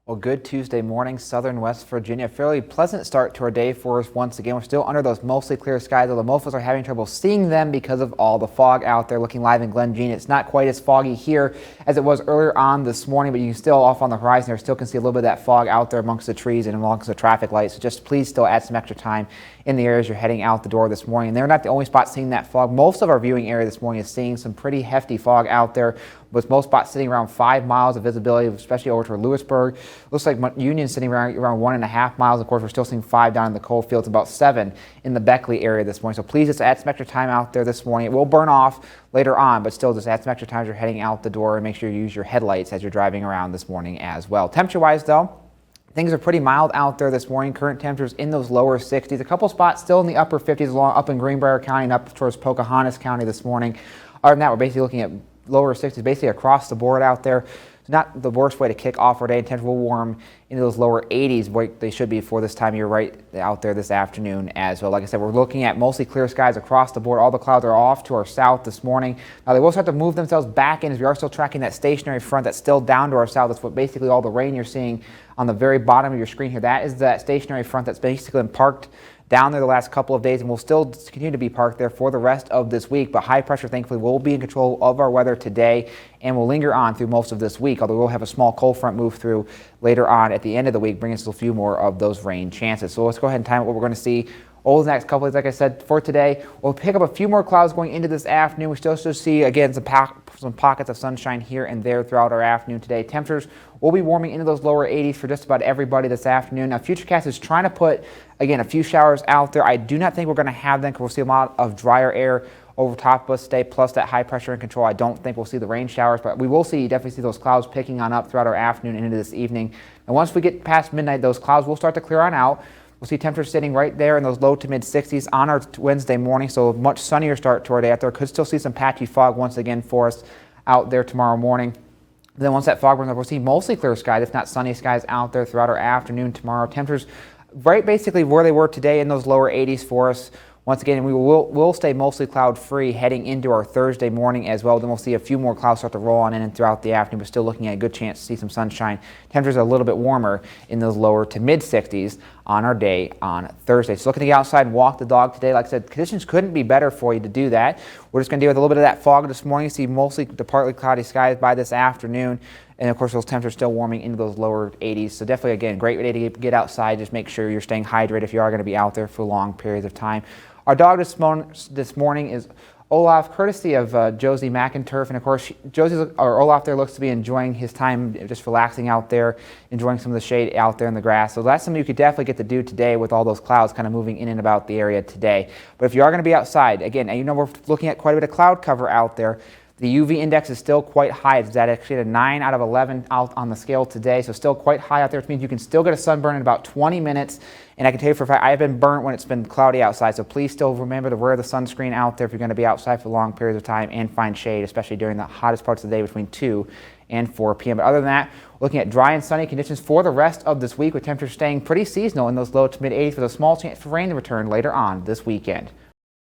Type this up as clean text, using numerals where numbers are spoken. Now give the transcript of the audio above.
Well, good Tuesday morning, southern West Virginia. Fairly pleasant start to our day for us once again. We're still under those mostly clear skies, although most of us are having trouble seeing them because of all the fog out there. Looking live in Glen Jean, it's not quite as foggy here as it was earlier on this morning, but you can still off on the horizon there still can see a little bit of that fog out there amongst the trees and amongst the traffic lights. So just please still add some extra time in the areas you're heading out the door this morning. And they're not the only spot seeing that fog. Most of our viewing area this morning is seeing some pretty hefty fog out there, with most spots sitting around 5 miles of visibility, especially over to Lewisburg. Looks like Union sitting around 1.5 miles. Of course, we're still seeing 5 down in the Coalfields, about 7 in the Beckley area this morning. So please just add some extra time out there this morning. It will burn off later on, but still just add some extra time as you're heading out the door, and make sure you use your headlights as you're driving around this morning as well. Temperature-wise, though, things are pretty mild out there this morning. Current temperatures in those lower 60s. A couple spots still in the upper 50s along up in Greenbrier County and up towards Pocahontas County this morning. Other than that, we're basically looking at lower 60s basically across the board out there. It's not the worst way to kick off our day. Temperatures will warm into those lower 80s, what they should be for this time of year right out there this afternoon as well. Like I said, we're looking at mostly clear skies across the board. All the clouds are off to our south this morning. Now they will start to move themselves back in as we are still tracking that stationary front that's still down to our south. That's what basically all the rain you're seeing on the very bottom of your screen here. That is that stationary front that's basically been parked down there the last couple of days, and will still continue to be parked there for the rest of this week. But high pressure, thankfully, will be in control of our weather today and will linger on through most of this week, although we'll have a small cold front move through later on at the end of the week, bringing us a few more of those rain chances. So let's go ahead and time what we're going to see over the next couple of days. Like I said, for today, we'll pick up a few more clouds going into this afternoon. We still should see, again, some pockets of sunshine here and there throughout our afternoon today. Temperatures will be warming into those lower 80s for just about everybody this afternoon. Now, Futurecast is trying to put, again, a few showers out there. I do not think we're going to have them because we'll see a lot of drier air over top of us today, plus that high pressure in control. I don't think we'll see the rain showers, but we will definitely see those clouds picking on up throughout our afternoon and into this evening. And once we get past midnight, those clouds will start to clear on out. We'll see temperatures sitting right there in those low to mid 60s on our Wednesday morning, so a much sunnier start to our day out there. Could still see some patchy fog once again for us out there tomorrow morning. Then once that fog burns up, we'll see mostly clear skies, if not sunny skies out there throughout our afternoon tomorrow. Temperatures right basically where they were today in those lower 80s for us. Once again, we will stay mostly cloud-free heading into our Thursday morning as well. Then we'll see a few more clouds start to roll on in and throughout the afternoon, but still looking at a good chance to see some sunshine. Temperatures are a little bit warmer in those lower to mid-60s on our day on Thursday. So looking to get outside and walk the dog today. Like I said, conditions couldn't be better for you to do that. We're just going to deal with a little bit of that fog this morning. See mostly the partly cloudy skies by this afternoon. And of course, those temperatures still warming into those lower 80s. So definitely, again, great way to get outside. Just make sure you're staying hydrated if you are going to be out there for long periods of time. Our dog this morning is Olaf, courtesy of Josie McInturf. And of course, Olaf there looks to be enjoying his time, just relaxing out there, enjoying some of the shade out there in the grass. So that's something you could definitely get to do today with all those clouds kind of moving in and about the area today. But if you are going to be outside, again, and you know we're looking at quite a bit of cloud cover out there. The UV index is still quite high. It's at actually a 9 out of 11 out on the scale today, so still quite high out there, which means you can still get a sunburn in about 20 minutes. And I can tell you for a fact, I've been burnt when it's been cloudy outside, so please still remember to wear the sunscreen out there if you're going to be outside for long periods of time and find shade, especially during the hottest parts of the day between 2 and 4 p.m. But other than that, looking at dry and sunny conditions for the rest of this week, with temperatures staying pretty seasonal in those low to mid 80s with a small chance for rain to return later on this weekend.